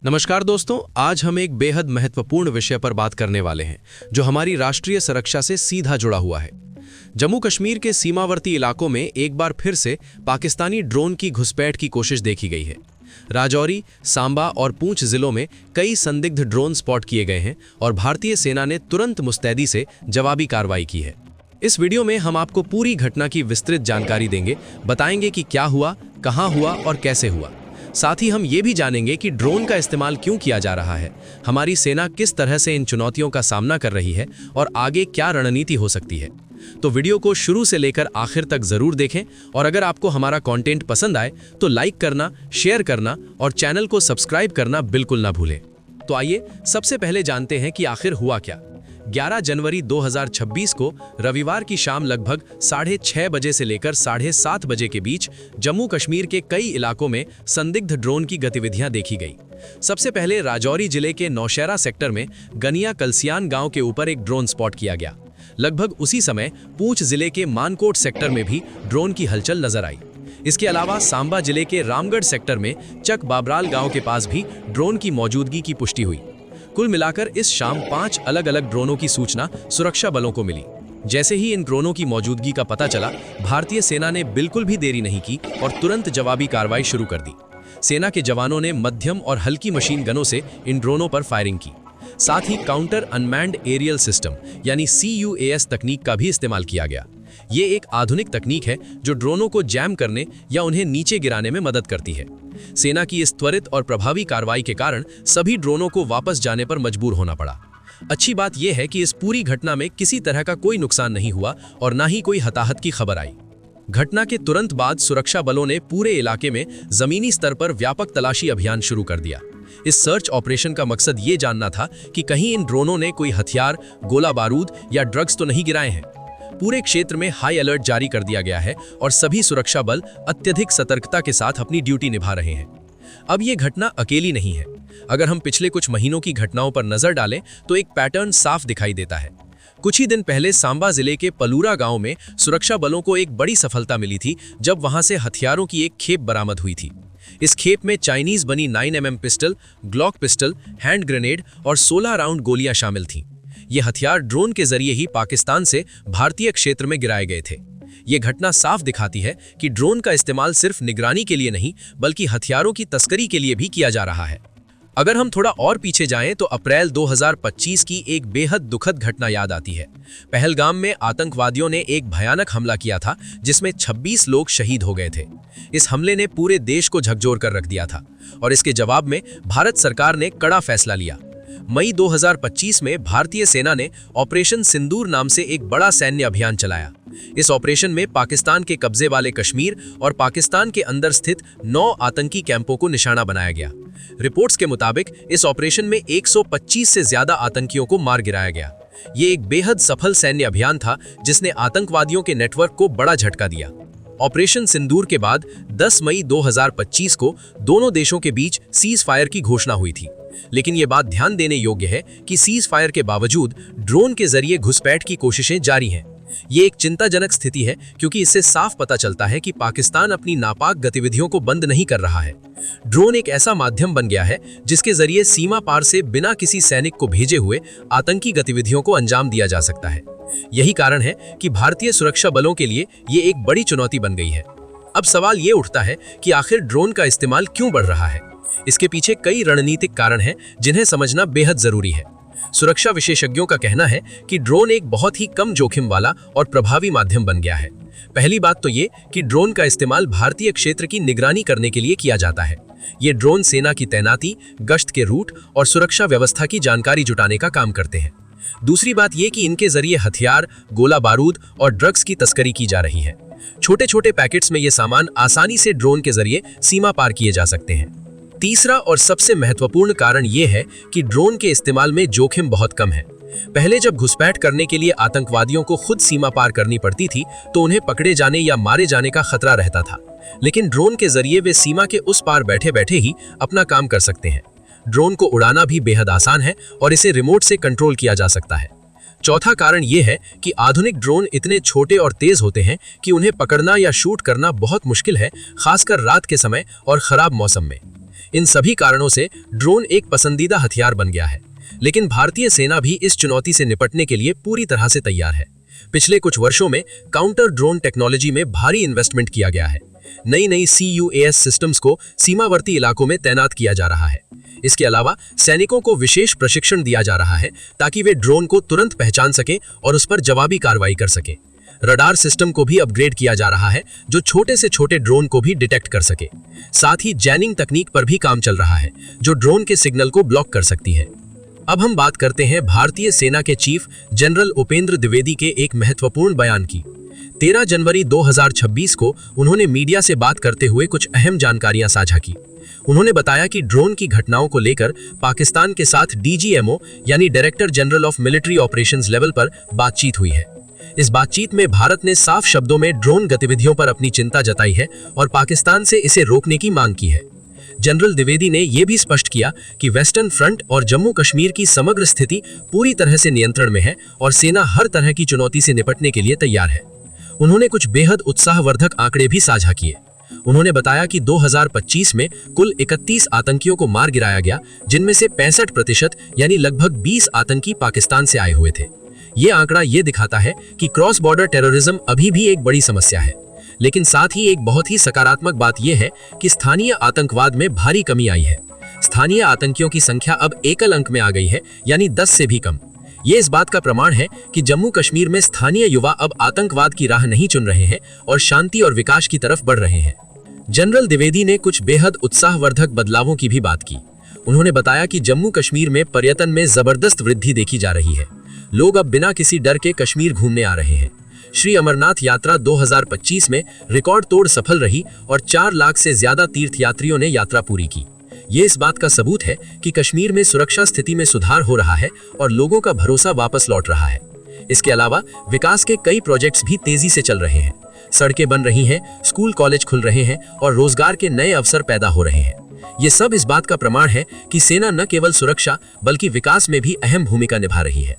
नमस्कार दोस्तों, आज हम एक बेहद महत्वपूर्ण विषय पर बात करने वाले हैं जो हमारी राष्ट्रीय सुरक्षा से सीधा जुड़ा हुआ है। जम्मू कश्मीर के सीमावर्ती इलाकों में एक बार फिर से पाकिस्तानी ड्रोन की घुसपैठ की कोशिश देखी गई है। राजौरी, सांबा और पूंछ जिलों में कई संदिग्ध ड्रोन स्पॉट किए गए हैं और भारतीय सेना ने तुरंत मुस्तैदी से जवाबी कार्रवाई की है। इस वीडियो में हम आपको पूरी घटना की विस्तृत जानकारी देंगे, बताएंगे कि क्या हुआ, कहां हुआ और कैसे हुआ। साथ ही हम ये भी जानेंगे कि ड्रोन का इस्तेमाल क्यों किया जा रहा है, हमारी सेना किस तरह से इन चुनौतियों का सामना कर रही है और आगे क्या रणनीति हो सकती है। तो वीडियो को शुरू से लेकर आखिर तक जरूर देखें और अगर आपको हमारा कंटेंट पसंद आए तो लाइक करना, शेयर करना और चैनल को सब्सक्राइब करना बिल्कुल ना भूलें। तो आइए सबसे पहले जानते हैं कि आखिर हुआ क्या। 11 जनवरी 2026 को रविवार की शाम लगभग 6:30 बजे से लेकर 7:30 बजे के बीच जम्मू कश्मीर के कई इलाकों में संदिग्ध ड्रोन की गतिविधियां देखी गई। सबसे पहले राजौरी जिले के नौशेरा सेक्टर में गनिया कलसियान गांव के ऊपर एक ड्रोन स्पॉट किया गया। लगभग उसी समय पूंछ जिले के मानकोट सेक्टर में भी ड्रोन की हलचल नजर आई। इसके अलावा सांबा जिले के रामगढ़ सेक्टर में चक बाबराल गांव के पास भी ड्रोन की मौजूदगी की पुष्टि हुई। कुल मिलाकर इस शाम 5 अलग अलग ड्रोनों की सूचना सुरक्षा बलों को मिली। जैसे ही इन ड्रोनों की मौजूदगी का पता चला, भारतीय सेना ने बिल्कुल भी देरी नहीं की और तुरंत जवाबी कार्रवाई शुरू कर दी। सेना के जवानों ने मध्यम और हल्की मशीन गनों से इन ड्रोनों पर फायरिंग की। साथ ही काउंटर अनमैन्ड एरियल सिस्टम यानी CUAS तकनीक का भी इस्तेमाल किया गया। ये एक आधुनिक तकनीक है जो ड्रोनों को जैम करने या उन्हें नीचे गिराने में मदद करती है। सेना की इस त्वरित और प्रभावी कार्रवाई के कारण सभी ड्रोनों को वापस जाने पर मजबूर होना पड़ा। अच्छी बात यह है कि इस पूरी घटना में किसी तरह का कोई नुकसान नहीं हुआ और ना ही कोई हताहत की खबर आई। घटना के तुरंत बाद सुरक्षा बलों ने पूरे इलाके में जमीनी स्तर पर व्यापक तलाशी अभियान शुरू कर दिया। इस सर्च ऑपरेशन का मकसद ये जानना था कि कहीं इन ड्रोनों ने कोई हथियार, गोला बारूद या ड्रग्स तो नहीं गिराए हैं। पूरे क्षेत्र में हाई अलर्ट जारी कर दिया गया है और सभी सुरक्षा बल अत्यधिक सतर्कता के साथ अपनी ड्यूटी निभा रहे हैं। अब ये घटना अकेली नहीं है। अगर हम पिछले कुछ महीनों की घटनाओं पर नजर डालें तो एक पैटर्न साफ दिखाई देता है। कुछ ही दिन पहले सांबा जिले के पलूरा गांव में सुरक्षा बलों को एक बड़ी सफलता मिली थी जब वहां से हथियारों की एक खेप बरामद हुई थी। इस खेप में चाइनीज बनी 9mm pistol, Glock pistol, hand grenade और 16 राउंड गोलियां शामिल थीं। ये हथियार ड्रोन के जरिए ही पाकिस्तान से भारतीय क्षेत्र में गिराए गए थे। ये घटना साफ दिखाती है कि ड्रोन का इस्तेमाल सिर्फ निगरानी के लिए नहीं बल्कि हथियारों की तस्करी के लिए भी किया जा रहा है। अगर हम थोड़ा और पीछे जाएं तो अप्रैल 2025 की एक बेहद दुखद घटना याद आती है। पहलगाम में आतंकवादियों ने एक भयानक हमला किया था जिसमें 26 लोग शहीद हो गए थे। इस हमले ने पूरे देश को झकझोर कर रख दिया था और इसके जवाब में भारत सरकार ने कड़ा फैसला लिया। मई 2025 में भारतीय सेना ने ऑपरेशन सिंदूर नाम से एक बड़ा सैन्य अभियान चलाया। इस ऑपरेशन में पाकिस्तान के कब्जे वाले कश्मीर और पाकिस्तान के अंदर स्थित 9 आतंकी कैंपों को निशाना बनाया गया। रिपोर्ट्स के मुताबिक इस ऑपरेशन में 125 से ज्यादा आतंकियों को मार गिराया गया। ये एक बेहद सफल सैन्य अभियान था जिसने आतंकवादियों के नेटवर्क को बड़ा झटका दिया। ऑपरेशन सिंदूर के बाद 10 मई 2025 को दोनों देशों के बीच सीज फायर की घोषणा हुई थी। लेकिन ये बात ध्यान देने योग्य है कि सीज फायर के बावजूद ड्रोन के जरिए घुसपैठ की कोशिशें जारी हैं। ये एक चिंताजनक स्थिति है क्योंकि इससे साफ पता चलता है कि पाकिस्तान अपनी नापाक गतिविधियों को बंद नहीं कर रहा है। ड्रोन एक ऐसा माध्यम बन गया है जिसके जरिए सीमा पार से बिना किसी सैनिक को भेजे हुए आतंकी गतिविधियों को अंजाम दिया जा सकता है। यही कारण है कि भारतीय सुरक्षा बलों के लिए ये एक बड़ी चुनौती बन गई है। अब सवाल ये उठता है कि आखिर ड्रोन का इस्तेमाल क्यों बढ़ रहा है। इसके पीछे कई रणनीतिक कारण हैं जिन्हें समझना बेहद जरूरी है। सुरक्षा विशेषज्ञों का कहना है कि ड्रोन एक बहुत ही कम जोखिम वाला और प्रभावी माध्यम बन गया है। पहली बात तो ये कि ड्रोन का इस्तेमाल भारतीय क्षेत्र की निगरानी करने के लिए किया जाता है। ये ड्रोन सेना की तैनाती, गश्त के रूट और सुरक्षा व्यवस्था की जानकारी जुटाने का काम करते हैं। दूसरी बात ये कि इनके जरिए हथियार, गोला बारूद और ड्रग्स की तस्करी की जा रही है। छोटे छोटे पैकेट्स में ये सामान आसानी से ड्रोन के जरिए सीमा पार किए जा सकते हैं। तीसरा और सबसे महत्वपूर्ण कारण ये है कि ड्रोन के इस्तेमाल में जोखिम बहुत कम है। पहले जब घुसपैठ करने के लिए आतंकवादियों को खुद सीमा पार करनी पड़ती थी तो उन्हें पकड़े जाने या मारे जाने का खतरा रहता था। लेकिन ड्रोन के जरिए वे सीमा के उस पार बैठे बैठे ही अपना काम कर सकते हैं। ड्रोन को उड़ाना भी बेहद आसान है और इसे रिमोट से कंट्रोल किया जा सकता है। चौथा कारण ये है कि आधुनिक ड्रोन इतने छोटे और तेज होते हैं कि उन्हें पकड़ना या शूट करना बहुत मुश्किल है, खासकर रात के समय और खराब मौसम में। इन सभी कारणों से ड्रोन एक पसंदीदा हथियार बन गया है, लेकिन भारतीय सेना भी इस चुनौती से निपटने के लिए पूरी तरह से तैयार है। पिछले कुछ वर्षों में काउंटर ड्रोन टेक्नोलॉजी में भारी इन्वेस्टमेंट किया गया है। नई CUAS सिस्टम्स को सीमावर्ती इलाकों में तैनात किया जा रहा है। इसके अलावा सैनिकों को विशेष प्रशिक्षण दिया जा रहा है ताकि वे ड्रोन को तुरंत पहचान सकें और उस पर जवाबी कार्रवाई कर सकें। रडार सिस्टम को भी अपग्रेड किया जा रहा है जो छोटे से छोटे ड्रोन को भी डिटेक्ट कर सके। साथ ही जैनिंग तकनीक पर भी काम चल रहा है जो ड्रोन के सिग्नल को ब्लॉक कर सकती है। अब हम बात करते हैं भारतीय सेना के चीफ जनरल उपेंद्र द्विवेदी के एक महत्वपूर्ण बयान की। 13 जनवरी 2026 को उन्होंने मीडिया से बात करते हुए कुछ अहम जानकारियां साझा की। उन्होंने बताया कि ड्रोन की घटनाओं को लेकर पाकिस्तान के साथ DGMO यानी director general of military operations level पर बातचीत हुई है। इस बातचीत में भारत ने साफ शब्दों में ड्रोन गतिविधियों पर अपनी चिंता जताई है और पाकिस्तान से इसे रोकने की मांग की है। जनरल द्विवेदी ने यह भी स्पष्ट किया कि वेस्टर्न फ्रंट और जम्मू कश्मीर की समग्र स्थिति पूरी तरह से नियंत्रण में है और सेना हर तरह की चुनौती से निपटने के लिए तैयार है। उन्होंने कुछ बेहद उत्साहवर्धक आंकड़े भी साझा किए। उन्होंने बताया कि 2025 में कुल 31 आतंकियों को मार गिराया गया, जिनमें से 65% यानी लगभग 20 आतंकी पाकिस्तान से आए हुए थे। ये आंकड़ा ये दिखाता है कि क्रॉस बॉर्डर टेररिज्म अभी भी एक बड़ी समस्या है, लेकिन साथ ही एक बहुत ही सकारात्मक बात यह है कि स्थानीय आतंकवाद में भारी कमी आई है। स्थानीय आतंकियों की संख्या अब एकल अंक में आ गई है, यानी 10 से भी कम। ये इस बात का प्रमाण है कि जम्मू कश्मीर में स्थानीय युवा अब आतंकवाद की राह नहीं चुन रहे हैं और शांति और विकास की तरफ बढ़ रहे हैं। जनरल द्विवेदी ने कुछ बेहद उत्साहवर्धक बदलावों की भी बात की। उन्होंने बताया कि जम्मू कश्मीर में पर्यटन में जबरदस्त वृद्धि देखी जा रही है। लोग अब बिना किसी डर के कश्मीर घूमने आ रहे हैं। श्री अमरनाथ यात्रा 2025 में रिकॉर्ड तोड़ सफल रही और 4 लाख से ज्यादा तीर्थयात्रियों ने यात्रा पूरी की। ये इस बात का सबूत है कि कश्मीर में सुरक्षा स्थिति में सुधार हो रहा है और लोगों का भरोसा वापस लौट रहा है। इसके अलावा विकास के कई प्रोजेक्ट्स भी तेजी से चल रहे हैं। सड़कें बन रही हैं, स्कूल कॉलेज खुल रहे हैं और रोजगार के नए अवसर पैदा हो रहे हैं। ये सब इस बात का प्रमाण है कि सेना न केवल सुरक्षा बल्कि विकास में भी अहम भूमिका निभा रही है।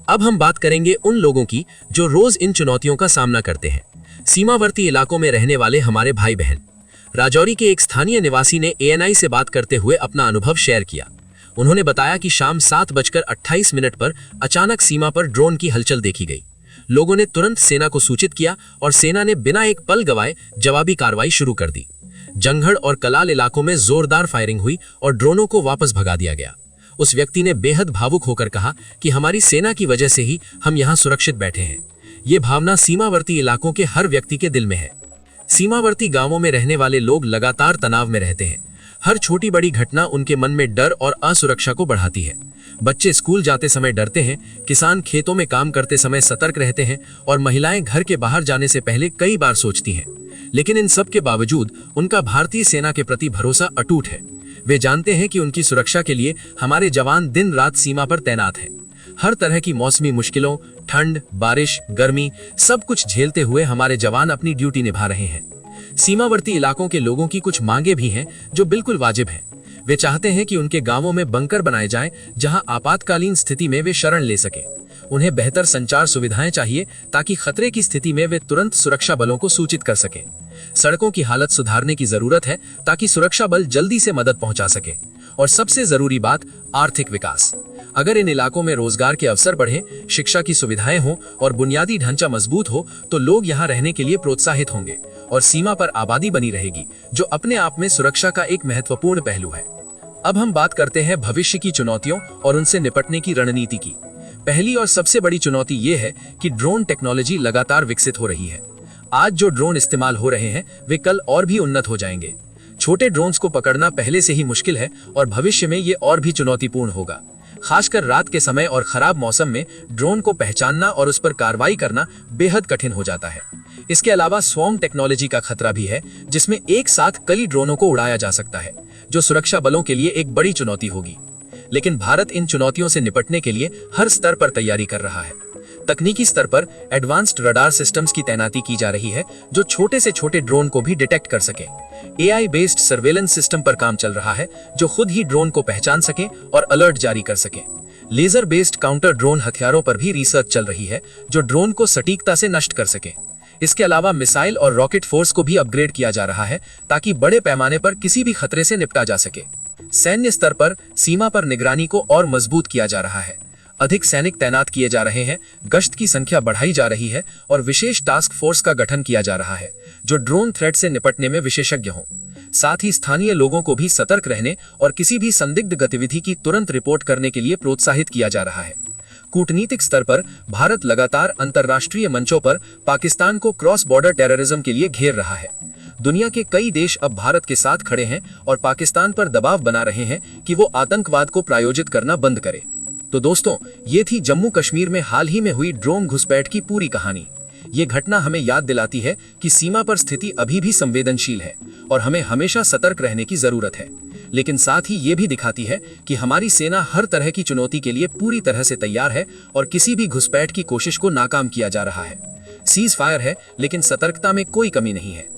अब हम बात करेंगे उन लोगों की जो रोज इन चुनौतियों का सामना करते हैं। सीमावर्ती इलाकों में रहने वाले हमारे भाई बहन। राजौरी के एक स्थानीय निवासी ने ANI से बात करते हुए अपना अनुभव शेयर किया। उन्होंने बताया कि शाम 7:28 पर अचानक सीमा पर ड्रोन की हलचल देखी गई। लोगों ने तुरंत सेना को सूचित किया और सेना ने बिना एक पल गवाए जवाबी कार्रवाई शुरू कर दी। जंगड़ और कलाल इलाकों में जोरदार फायरिंग हुई और ड्रोनों को वापस भगा दिया गया। उस व्यक्ति ने बेहद भावुक होकर कहा कि हमारी सेना की वजह से ही हम यहाँ सुरक्षित बैठे हैं। ये भावना सीमावर्ती इलाकों के हर व्यक्ति के दिल में है। सीमावर्ती गांवों में रहने वाले लोग लगातार तनाव में रहते हैं। हर छोटी बड़ी घटना उनके मन में डर और असुरक्षा को बढ़ाती है। बच्चे स्कूल जाते समय डरते हैं, किसान खेतों में काम करते समय सतर्क रहते हैं और महिलाएं घर के बाहर जाने से पहले कई बार सोचती हैं। लेकिन इन सब के बावजूद उनका भारतीय सेना के प्रति भरोसा अटूट है। वे जानते हैं कि उनकी सुरक्षा के लिए हमारे जवान दिन रात सीमा पर तैनात हैं। हर तरह की मौसमी मुश्किलों, ठंड, बारिश, गर्मी, सब कुछ झेलते हुए हमारे जवान अपनी ड्यूटी निभा रहे हैं। सीमावर्ती इलाकों के लोगों की कुछ मांगे भी हैं जो बिल्कुल वाजिब हैं। वे चाहते हैं कि उनके गांवों में बंकर बनाए जाएं जहां आपातकालीन स्थिति में वे शरण ले सकें। उन्हें बेहतर संचार सुविधाएं चाहिए ताकि खतरे की स्थिति में वे तुरंत सुरक्षा बलों को सूचित कर सकें। सड़कों की हालत सुधारने की जरूरत है ताकि सुरक्षा बल जल्दी से मदद पहुंचा सके। और सबसे जरूरी बात, आर्थिक विकास। अगर इन इलाकों में रोजगार के अवसर बढ़े, शिक्षा की सुविधाएं हो और बुनियादी ढांचा मजबूत हो तो लोग यहाँ रहने के लिए प्रोत्साहित होंगे और सीमा पर आबादी बनी रहेगी, जो अपने आप में सुरक्षा का एक महत्वपूर्ण पहलू है। अब हम बात करते हैं भविष्य की चुनौतियों और उनसे निपटने की रणनीति की। पहली और सबसे बड़ी चुनौती ये है कि ड्रोन टेक्नोलॉजी लगातार विकसित हो रही है। आज जो ड्रोन इस्तेमाल हो रहे हैं वे कल और भी उन्नत हो जाएंगे। छोटे ड्रोन्स को पकड़ना पहले से ही मुश्किल है और भविष्य में ये और भी चुनौतीपूर्ण होगा। खासकर रात के समय और खराब मौसम में ड्रोन को पहचानना और उस पर कार्रवाई करना बेहद कठिन हो जाता है। इसके अलावा स्वॉर्म टेक्नोलॉजी का खतरा भी है, जिसमें एक साथ कई ड्रोनों को उड़ाया जा सकता है, जो सुरक्षा बलों के लिए एक बड़ी चुनौती होगी। लेकिन भारत इन चुनौतियों से निपटने के लिए हर स्तर पर तैयारी कर रहा है। तकनीकी स्तर पर एडवांस्ड रडार सिस्टम्स की तैनाती की जा रही है जो छोटे से छोटे ड्रोन को भी डिटेक्ट कर सके। AI बेस्ड सर्वेलेंस सिस्टम पर काम चल रहा है जो खुद ही ड्रोन को पहचान सके और अलर्ट जारी कर सके। लेजर बेस्ड काउंटर ड्रोन हथियारों पर भी रिसर्च चल रही है जो ड्रोन को सटीकता से नष्ट कर सके। इसके अलावा मिसाइल और रॉकेट फोर्स को भी अपग्रेड किया जा रहा है ताकि बड़े पैमाने पर किसी भी खतरे से निपटा जा सके। सैन्य स्तर पर सीमा पर निगरानी को और मजबूत किया जा रहा है। अधिक सैनिक तैनात किए जा रहे हैं, गश्त की संख्या बढ़ाई जा रही है और विशेष टास्क फोर्स का गठन किया जा रहा है जो ड्रोन थ्रेट से निपटने में विशेषज्ञ हों। साथ ही स्थानीय लोगों को भी सतर्क रहने और किसी भी संदिग्ध गतिविधि की तुरंत रिपोर्ट करने के लिए प्रोत्साहित किया जा रहा है। कूटनीतिक स्तर पर भारत लगातार अंतर्राष्ट्रीय मंचों पर पाकिस्तान को क्रॉस बॉर्डर टेररिज्म के लिए घेर रहा है। दुनिया के कई देश अब भारत के साथ खड़े हैं और पाकिस्तान पर दबाव बना रहे हैं कि वो आतंकवाद को प्रायोजित करना बंद करे। तो दोस्तों, ये थी जम्मू कश्मीर में हाल ही में हुई ड्रोन घुसपैठ की पूरी कहानी। ये घटना हमें याद दिलाती है कि सीमा पर स्थिति अभी भी संवेदनशील है और हमें हमेशा सतर्क रहने की जरूरत है। लेकिन साथ ही ये भी दिखाती है कि हमारी सेना हर तरह की चुनौती के लिए पूरी तरह से तैयार है और किसी भी घुसपैठ की कोशिश को नाकाम किया जा रहा है। सीज फायर है, लेकिन सतर्कता में कोई कमी नहीं है।